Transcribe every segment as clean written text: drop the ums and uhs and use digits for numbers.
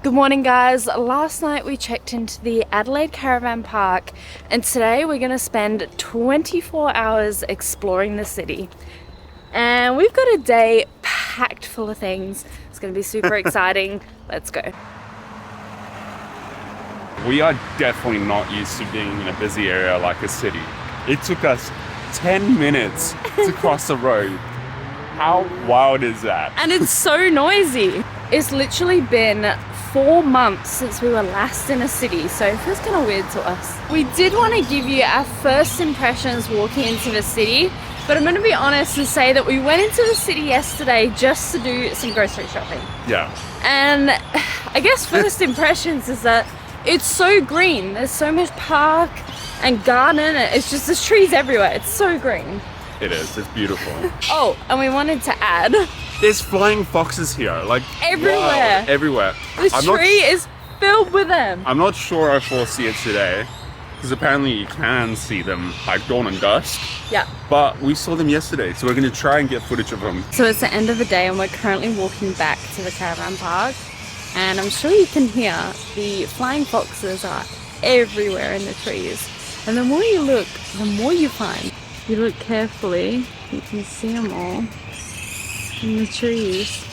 Good morning guys. Last night we checked into the Adelaide caravan park and today we're going to spend 24 hours exploring the city. And we've got a day packed full of things. It's going to be super exciting. Let's go. We are definitely not used to being in a busy area like a city. It took us 10 minutes to cross the road. How wild is that? And it's so noisy. It's literally been 4 months since we were last in a city, so it feels kind of weird to us. We did want to give you our first impressions walking into the city, but I'm going to be honest and say that we went into the city yesterday just to do some grocery shopping. Yeah. And I guess first impressions is that it's so green. There's so much park and garden. It's just, there's trees everywhere. It's so green. It is. It's beautiful. Oh, and we wanted to add, there's flying foxes here, like everywhere. Wow, everywhere. This tree is filled with them. I'm not sure if we'll see it today, because apparently you can see them like dawn and dusk. Yeah. But we saw them yesterday, so we're going to try and get footage of them. So it's the end of the day and we're currently walking back to the caravan park. And I'm sure you can hear the flying foxes are everywhere in the trees. And the more you look, the more you find. If you look carefully, you can see them all in the trees.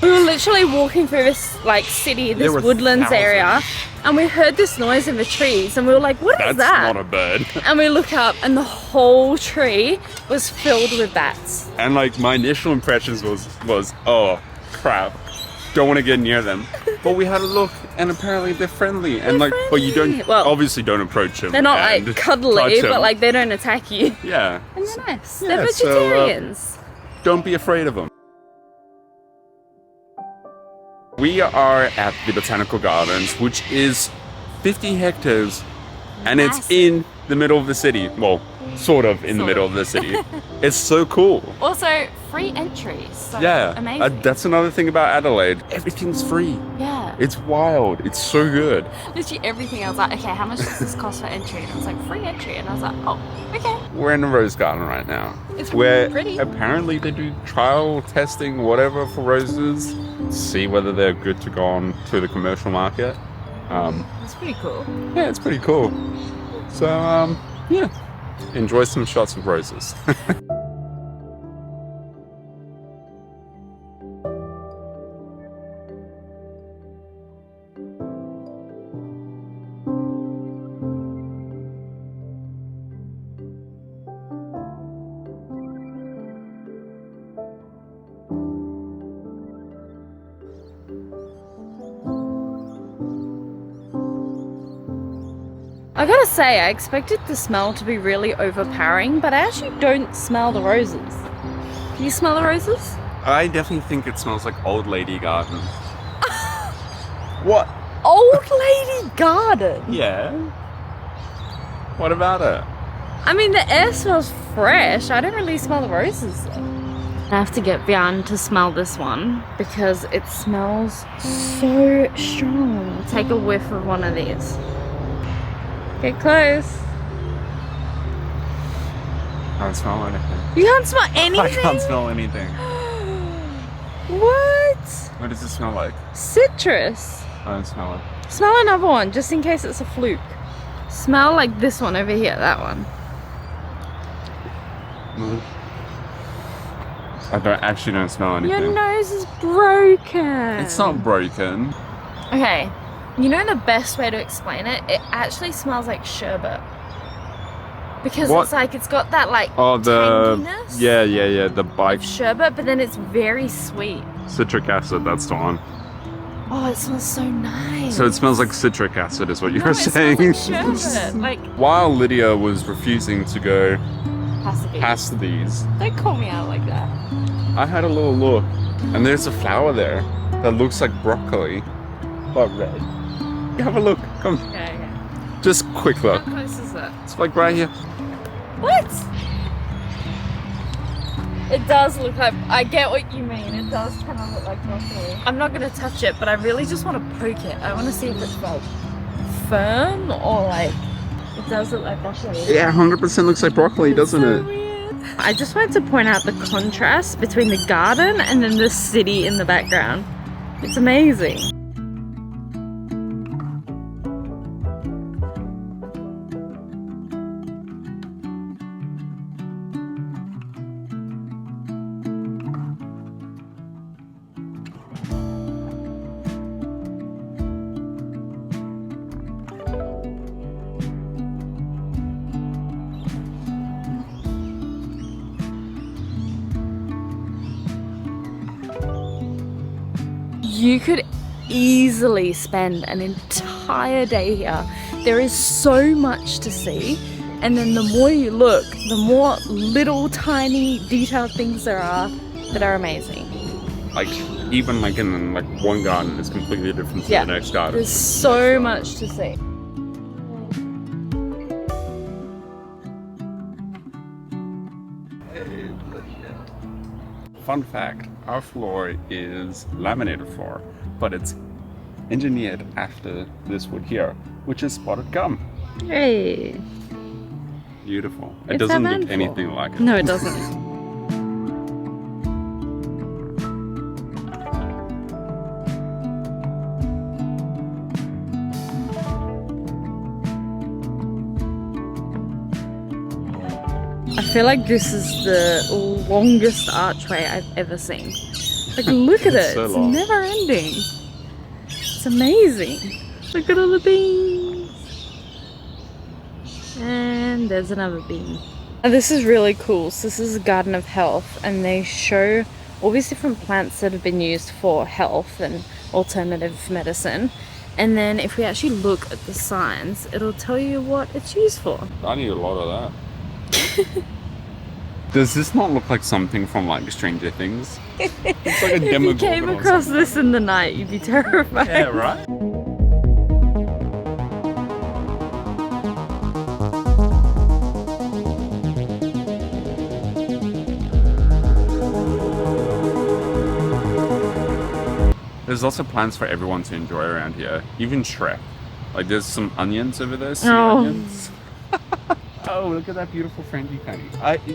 We were literally walking through this like city, this woodlands area, and we heard this noise in the trees and we were like, what is that? That's not a bird. And we look up and the whole tree was filled with bats. And like my initial impressions was oh crap, don't want to get near them. But we had a look and apparently they're friendly. And like, but you don't, obviously don't approach them. They're not like cuddly, but like they don't attack you. Yeah. And they're nice. They're vegetarians. So, don't be afraid of them. We are at the Botanical Gardens, which is 50 hectares and it's in the middle of the city. Well, sort of in the middle of the city. It's so cool. Also, free entry. So yeah, amazing. That's another thing about Adelaide. Everything's free. Yeah. It's wild. It's so good. Literally everything. I was like, okay, how much does this cost for entry? And I was like, free entry. And I was like, oh, okay. We're in a rose garden right now. It's where pretty. Apparently they do trial testing, whatever, for roses. See whether they're good to go on to the commercial market. It's pretty cool. Yeah, it's pretty cool. So, yeah. Enjoy some shots of roses. I gotta say, I expected the smell to be really overpowering, but I actually don't smell the roses. Can you smell the roses? I definitely think it smells like old lady garden. What? Old lady garden? Yeah. What about it? I mean, the air smells fresh. I don't really smell the roses though. I have to get Vian to smell this one because it smells so strong. Take a whiff of one of these. Get close. I don't smell anything. You can't smell anything? I can't smell anything. What? What does it smell like? Citrus. I don't smell it. Smell another one, just in case it's a fluke. Smell like this one over here, that one. I actually don't smell anything. Your nose is broken. It's not broken. Okay, you know the best way to explain it? It actually smells like sherbet. Because it's like, it's got that like tanginess. Yeah, the bike. Sherbet, but then it's very sweet. Citric acid, that's the one. Oh, it smells so nice. So it smells like citric acid is what you were saying. It smells like sherbet. While Lydia was refusing to go past these. Don't call me out like that. I had a little look and there's a flower there that looks like broccoli, but red. Have a look, come. Okay. Just quick look. How close is it? It's like right here. What? It does look like, I get what you mean. It does kind of look like broccoli. I'm not going to touch it, but I really just want to poke it. I want to see if it's like firm or like, it does look like broccoli. Yeah, 100% looks like broccoli, doesn't it? Weird. I just wanted to point out the contrast between the garden and then the city in the background. It's amazing. You could easily spend an entire day here. There is so much to see, and then the more you look, the more little tiny detailed things there are that are amazing. Like even like in like one garden is completely different to the next garden. There's so much to see. Fun fact, our floor is laminated floor, but it's engineered after this wood here, which is spotted gum. Hey. Beautiful. It doesn't look anything like it. No, it doesn't. I feel like this is the longest archway I've ever seen. Like, look at it. So it's long. never ending. It's amazing. Look at all the beans. And there's another bean. Now, this is really cool. So this is a garden of health, and they show all these different plants that have been used for health and alternative medicine. And then if we actually look at the signs, it'll tell you what it's used for. I need a lot of that. Does this not look like something from like Stranger Things? It's like a If you Demogorgon came or across something. this in the night, you'd be terrified. Yeah, right? There's lots of plants for everyone to enjoy around here. Even Shrek. Like there's some onions over there. Sea onions. Oh, look at that beautiful Frangie Penny.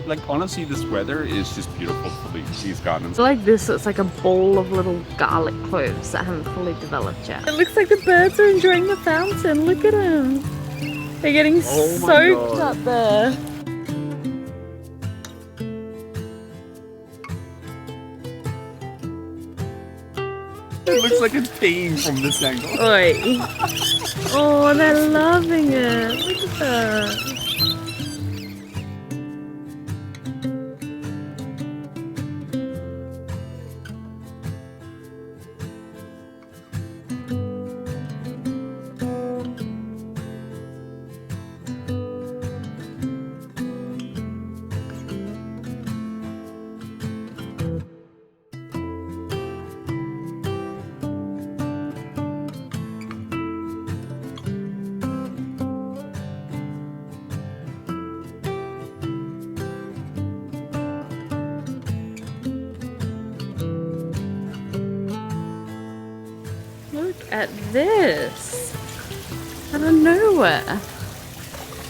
Like honestly, this weather is just beautiful for these gardens. So like this, it's like a bowl of little garlic cloves that haven't fully developed yet. It looks like the birds are enjoying the fountain. Look at them. They're getting soaked up there. It looks like a theme from this angle. Oi. Oh, they're loving it. Look at that. Look at this. Out of nowhere.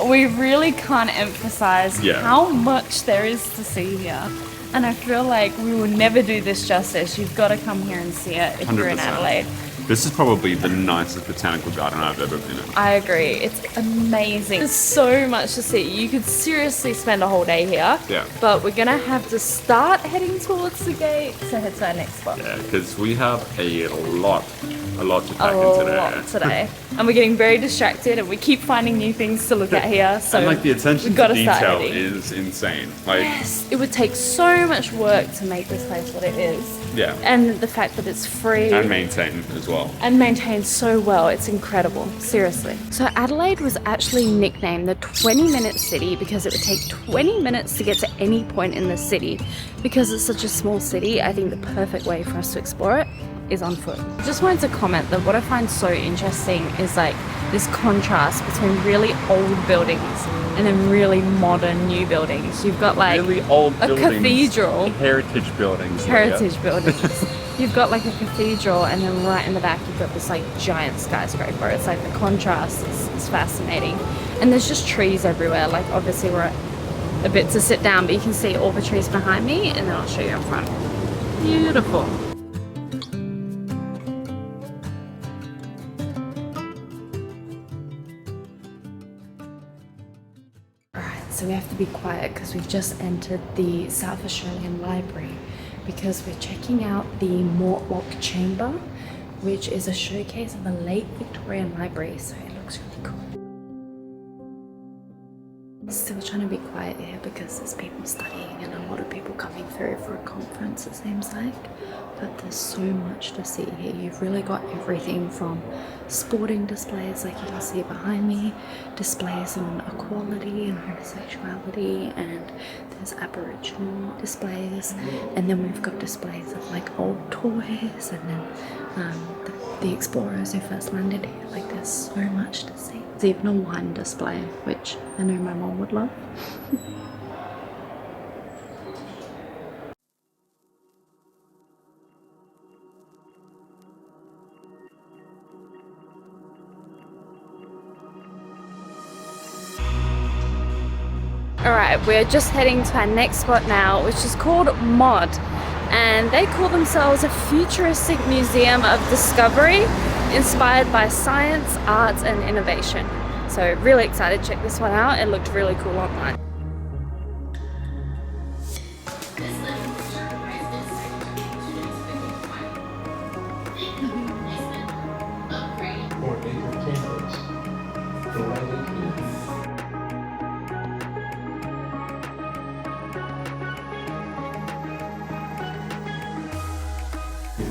We really can't emphasize how much there is to see here. And I feel like we will never do this justice. You've got to come here and see it if you're in 100%. Adelaide. This is probably the nicest botanical garden I've ever been in. I agree. It's amazing. There's so much to see. You could seriously spend a whole day here. Yeah. But we're going to have to start heading towards the gate to head to our next spot. Yeah, because we have a lot to pack A in today. lot today. And we're getting very distracted and we keep finding new things to look at here. So and like the attention we've to got to start detail heading. is insane. Like Yes, it would take so much work to make this place what it is. yeah. And the fact that it's free And maintain as well. and maintained so well, it's incredible, seriously. So Adelaide was actually nicknamed the 20-minute city because it would take 20 minutes to get to any point in the city. Because it's such a small city, I think the perfect way for us to explore it is on foot. I just wanted to comment that what I find so interesting is like this contrast between really old buildings and then really modern new buildings. You've got like Really old a buildings, cathedral. heritage buildings. Heritage buildings. You've got like a cathedral, and then right in the back you've got this like giant skyscraper. It's like the contrast is fascinating. And there's just trees everywhere. Like obviously we're a bit to sit down, but you can see all the trees behind me, and then I'll show you in front. Beautiful. So we have to be quiet because we've just entered the South Australian Library because we're checking out the Mortlock Chamber, which is a showcase of the late Victorian library, so it looks really cool. Still trying to be quiet here because there's people studying and a lot of people coming through for a conference, it seems like. But there's so much to see here. You've really got everything from sporting displays like you can see behind me, displays on equality and homosexuality, and there's Aboriginal displays, and then we've got displays of like old toys, and then the explorers who first landed here. Like there's so much to see. There's even a wine display, which I know my mom would love. Alright, we're just heading to our next spot now, which is called Mod. And they call themselves a futuristic museum of discovery inspired by science, arts and innovation. So really excited to check this one out. It looked really cool online.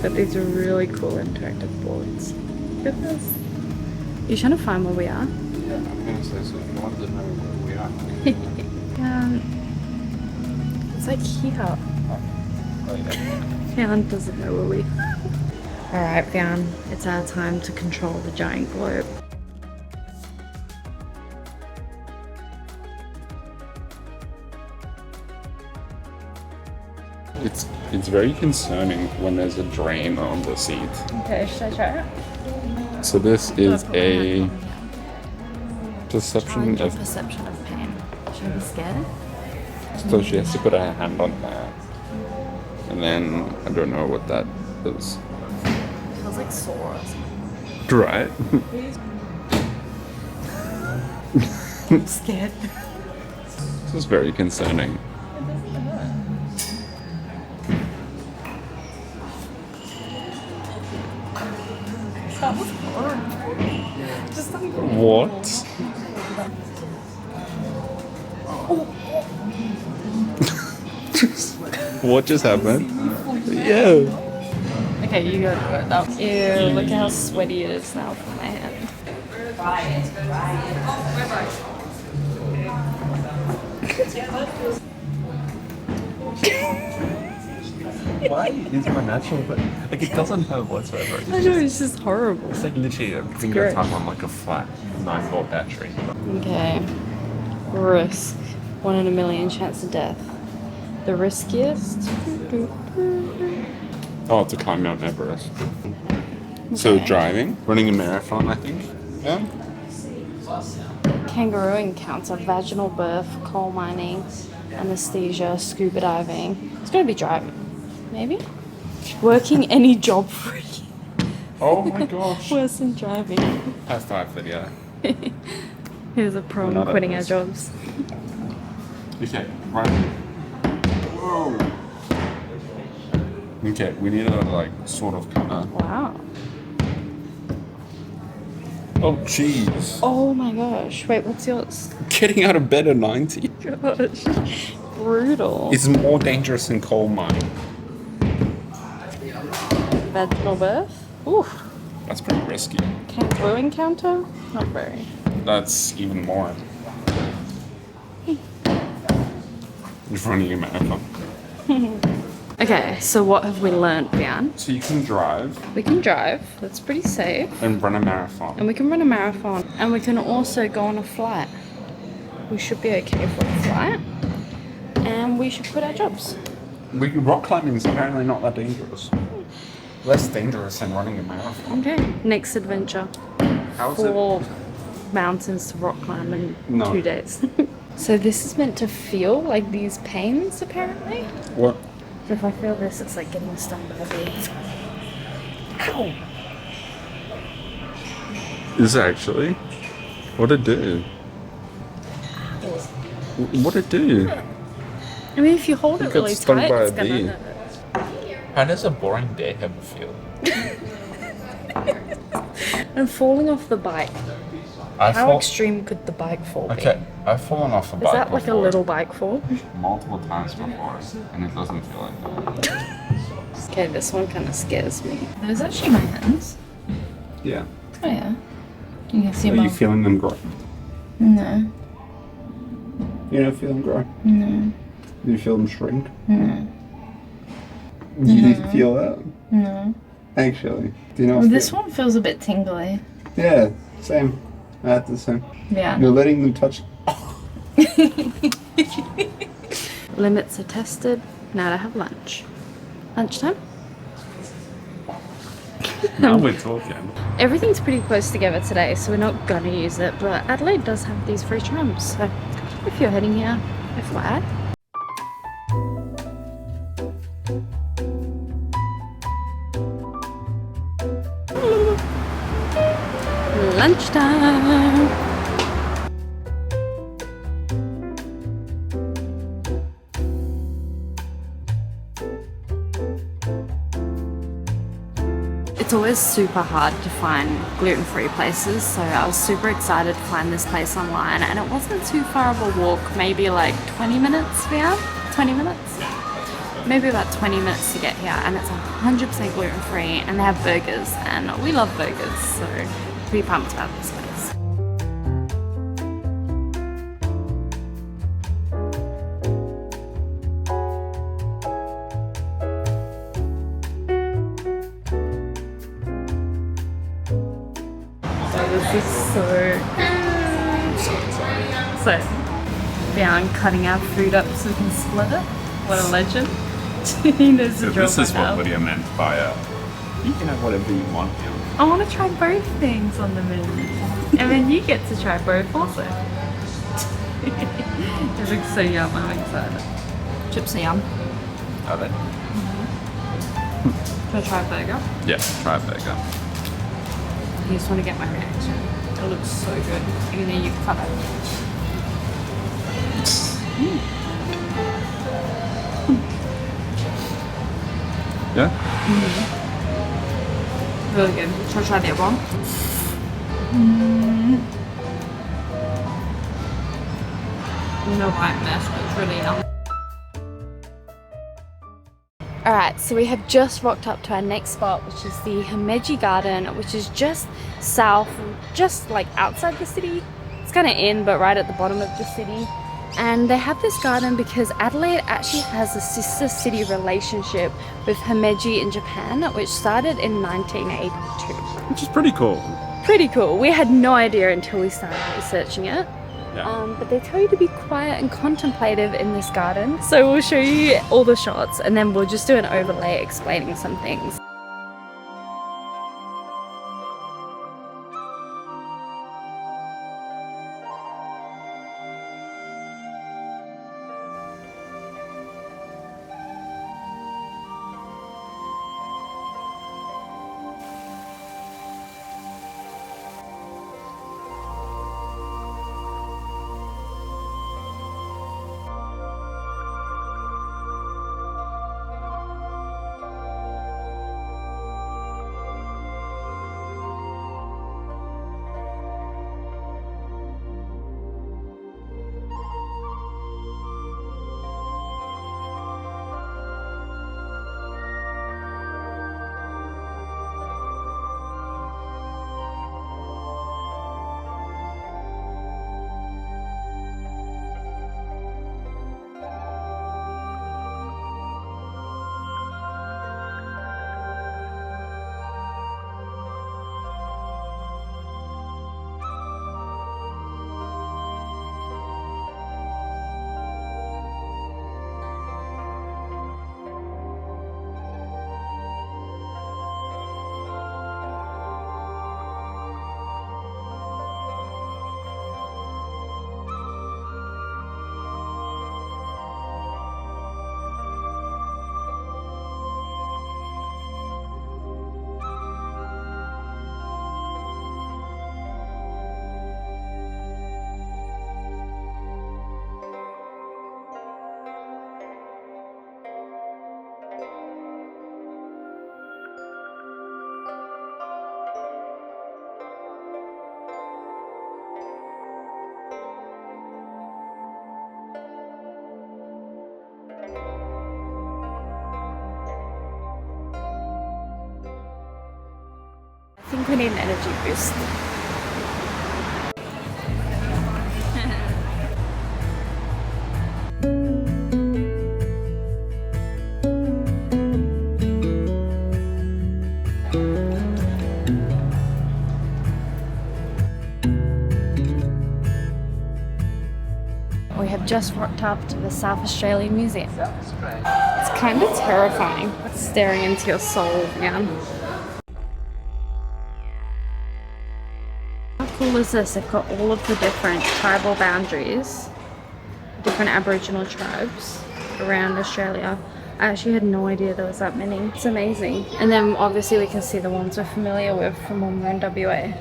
But these are really cool interactive boards. Look at this. You're trying to find where we are? Yeah, I'm gonna say so. You want to know where we are? It's like here. Oh, yeah. Fian doesn't know where we are. Alright, Fian, it's our time to control the giant globe. It's very concerning when there's a drain on the seat. Okay, should I try it? So this is a perception of. Perception of pain. Should I be scared? So she has to put her hand on that, and then I don't know what that is. It feels like sore or something. Right. I'm scared. This is very concerning. That was horrible. Just like What? What just happened? Yeah. okay, you go do it now. Ew, look how sweaty it is now from my hand. Why is my natural? Like it doesn't hurt whatsoever. I know, it's just horrible. It's like literally a finger tap on like a flat 9-volt battery. Okay. Risk. 1 in a million chance of death. The riskiest? Oh, to climb Mount Everest. So Okay. driving, running a marathon, I think. Yeah. Kangaroo encounter, vaginal birth, coal mining, anesthesia, scuba diving. It's gonna be driving. Maybe? Working any job for you. Oh my gosh. Worse than driving. High five, Lydia. Here's a pro We're in not at quitting our risk. jobs. Okay, right. Whoa. Okay, we need to like sort of kind of. Wow. Oh jeez. Oh my gosh. Wait, what's yours? Getting out of bed at 90 Gosh. Brutal. is more dangerous than coal mining. Vaginal birth? Oof. That's pretty risky. Kangaroo encounter? Not very. That's even more. You're running a marathon. Okay, so what have we learned, Bian? So you can drive We can drive. That's pretty safe. and run a marathon. And we can run a marathon. And we can also go on a flight. We should be okay for a flight. And we should quit our jobs. Rock climbing is apparently not that dangerous. Less dangerous than running a marathon. Okay, next adventure. How's it? 4 mountains to rock climb in No. 2 days. So this is meant to feel like these pains, apparently. What? So if I feel this, it's like getting stung by a bee. Ow! Is it actually? What'd it do? What'd it do? I mean, if you hold it got really stung tight, by a it's gonna bee. hurt. How does a boring day ever feel? And falling off the bike. I How fall. extreme could the bike fall be? Okay, I've fallen off a bike Is that like a before. little bike fall? Multiple times before, and it doesn't feel like that. Okay, this one kind of scares me. Those are actually my hands. Yeah. Oh yeah. You can see Are you feeling them grow? No. You don't feel them grow? No. Do you feel them shrink? No. Do you feel that? No. Actually. Do you know Well, this one feels a bit tingly. Yeah, same. That's the same. Yeah. You're letting them touch. Limits are tested. Now to have lunch. Lunchtime? Now we're talking. Everything's pretty close together today, so we're not gonna use it, but Adelaide does have these free trams, so if you're heading here, FYI. Lunchtime! It's always super hard to find gluten-free places, so I was super excited to find this place online, and it wasn't too far of a walk, maybe like 20 minutes here? 20 minutes? Maybe about 20 minutes to get here, and it's 100% gluten-free, and they have burgers, and we love burgers, so pretty pumped about this place. This is so Wehan cutting our food up so we can split it. What a legend. He knows the drill This is by now. what Lydia meant by you can have whatever you want here. I want to try both things on the menu. And then you get to try both also. It looks so yum, I'm excited. Chips are yum. Are they? Should I try a burger? Yeah, try a burger. You just want to get my reaction. It looks so good. And then you cut it. Yeah? Really good. Should I try the other one? No white mess, but it's really yum. Alright, so we have just rocked up to our next spot, which is the Himeji garden, which is just south, just like outside the city. It's kind of in, but right at the bottom of the city. And they have this garden because Adelaide actually has a sister city relationship with Himeji in Japan, which started in 1982. Which is pretty cool. Pretty cool. We had no idea until we started researching it. Yeah. But they tell you to be quiet and contemplative in this garden. So we'll show you all the shots and then we'll just do an overlay explaining some things. we need an energy boost. We have just rocked up to the South Australian Museum. It's kind of terrifying, staring into your soul, man. How cool is this? They've got all of the different tribal boundaries, different Aboriginal tribes around Australia. I actually had no idea there was that many. It's amazing. And then obviously we can see the ones we're familiar with from when we're in WA.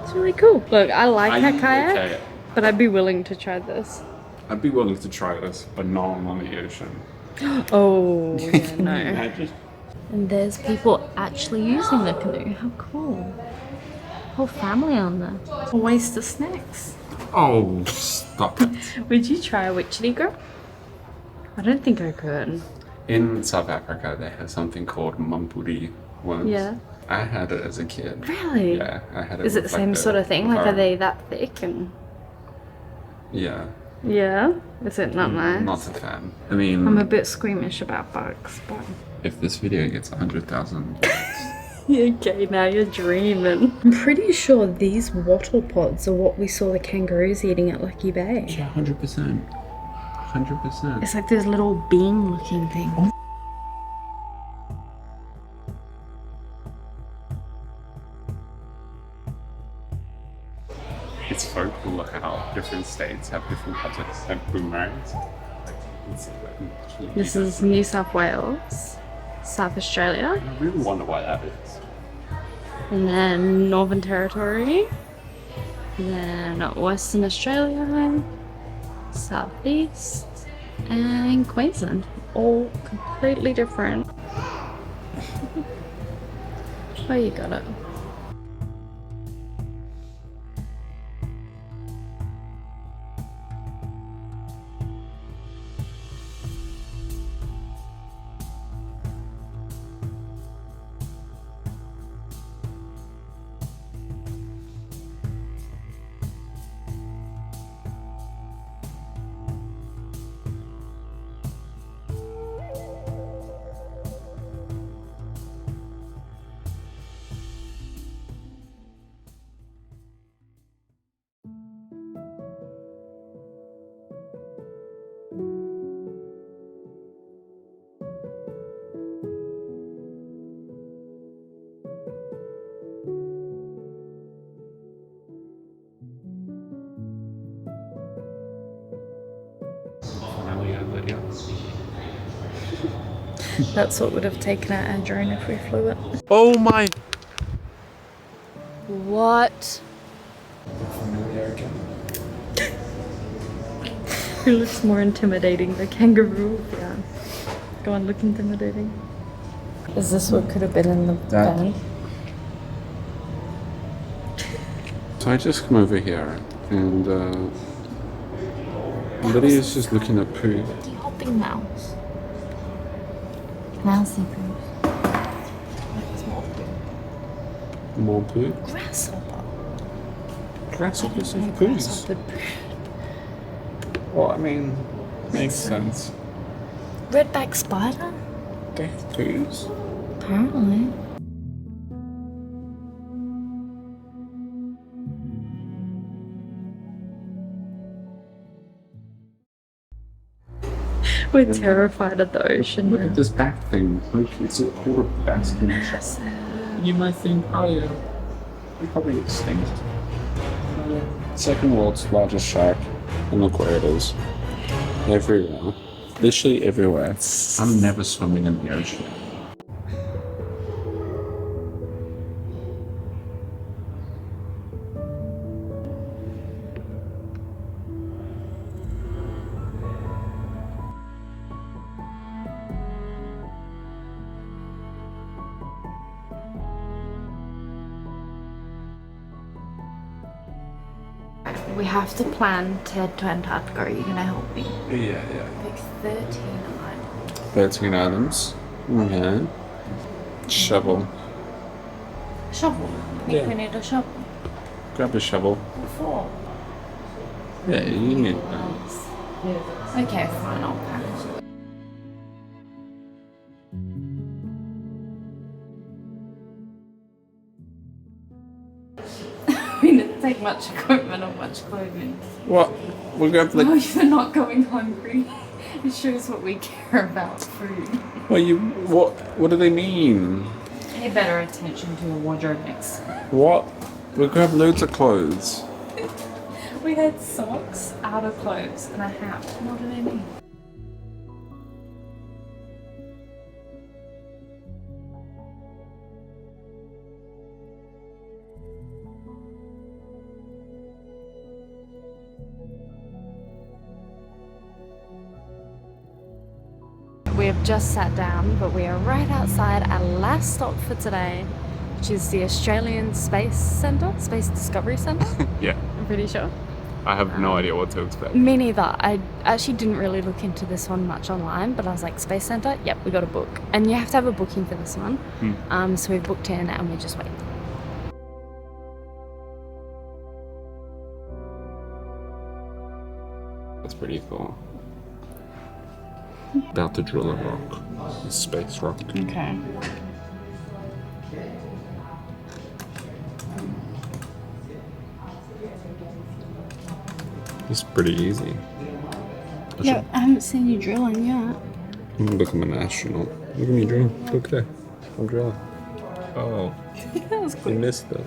It's really cool. Look, I like that kayak, but I'd be willing to try this. I'd be willing to try this, but not on the ocean. Oh, yeah, no. Imagine. And there's people actually using the canoe. How cool. Whole family on there. A waste of snacks. Oh, stop it. Would you try a witchetty girl? I don't think I could. In South Africa, they have something called mampuri worms. Yeah. I had it as a kid. Really? Yeah, I had it. Is it the same sort of thing? Like, are they that thick and... Yeah. Yeah? Is it not nice? Not a fan. I mean... I'm a bit squeamish about bugs, but... If this video gets 100,000 likes... Okay, now you're dreaming. I'm pretty sure these wattle pods are what we saw the kangaroos eating at Lucky Bay. Yeah, 100%. 100%. It's like those little bean looking things. It's so cool how different states have different types of boomerangs. This is New South Wales, South Australia, I really wonder why that is. and then Northern Territory, then Western Australia, Southeast, and Queensland. All completely different. Oh, you got it. Lydia. That's what would have taken out our drone if we flew it. Oh my! What? Who looks more intimidating, the kangaroo? Yeah. Go on, look intimidating. Is this what could have been in the van? So I just come over here and Lydia's just looking at poo. The hopping mouse. Mousey poo. That's more poo. More poo? Grasshopper. Grasshoppers have poos. Grasshopper poo. Well, I mean, makes sense. Redback spider? They have poos? Apparently. We're terrified of the ocean. Look now. at this back thing. Look, it's a quarter basket. You might think, oh yeah, they're probably extinct. Second world's largest shark. And look where it is. Everywhere. Literally everywhere. I'm never swimming in the ocean. We have to plan to head to Antarctica. Are you gonna help me? Yeah. Like 13 items. 13 items. Okay. Shovel. Shovel. I think we need a shovel. Grab a shovel. Four. Yeah, you need that. Okay, fine, I'll pack it. We didn't take much equipment or much clothing. What? We'll grab Oh, you're not going hungry. It shows what we care about food. What do they mean? Pay better attention to your wardrobe next. What? We'll grab loads of clothes. We had socks, outer clothes, and a hat. What do they mean? We have just sat down, but we are right outside our last stop for today, which is the Australian Space Centre, Space Discovery Centre. Yeah. I'm pretty sure. I have no idea what to expect. Me neither. I actually didn't really look into this one much online, but I was like, Space Centre? Yep, we got a book. And you have to have a booking for this one. So we've booked in and we just wait. That's pretty cool. About to drill a rock. A space rock. Okay. It's pretty easy. Yeah, I haven't seen you drilling yet. I'm gonna become an astronaut. Look at me drill. Look there. I'm drilling. Oh. That was You cool. missed it.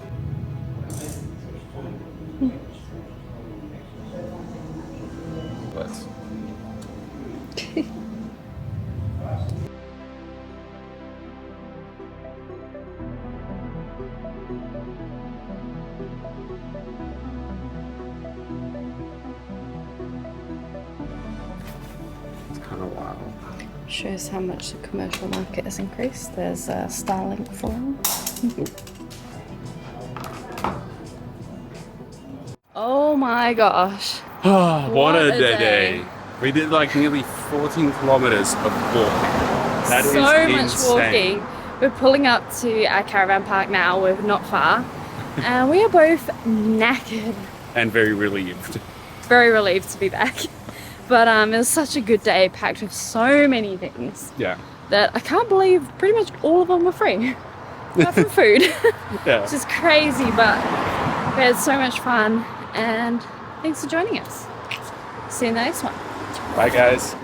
Let's. It's kind of wild. Shows how much the commercial market has increased. There's Starlink for them. Oh my gosh. What a day. We did like nearly 14 kilometers of walking. That is So much insane. walking. We're pulling up to our caravan park now. We're not far. And we are both knackered. And very relieved. Very relieved to be back. But it was such a good day, packed with so many things Yeah. that I can't believe pretty much all of them were free. Apart from food. Yeah. Which is crazy, but we had so much fun. And thanks for joining us. See you in the next one. Bye, guys.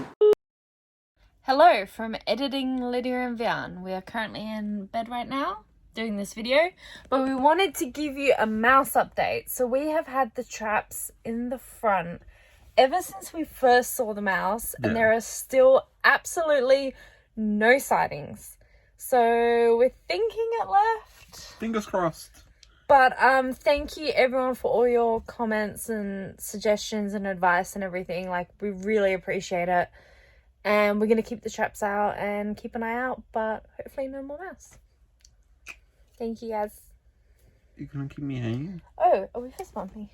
Hello from editing Lydia and Wehan. We are currently in bed right now doing this video, but we wanted to give you a mouse update. So we have had the traps in the front ever since we first saw the mouse, and there are still absolutely no sightings. So we're thinking it left. Fingers crossed. But thank you everyone for all your comments and suggestions and advice and everything. Like, we really appreciate it. And we're going to keep the traps out and keep an eye out, but hopefully no more mouse. Thank you guys. You gonna keep me hanging? Oh, are we fist bumping?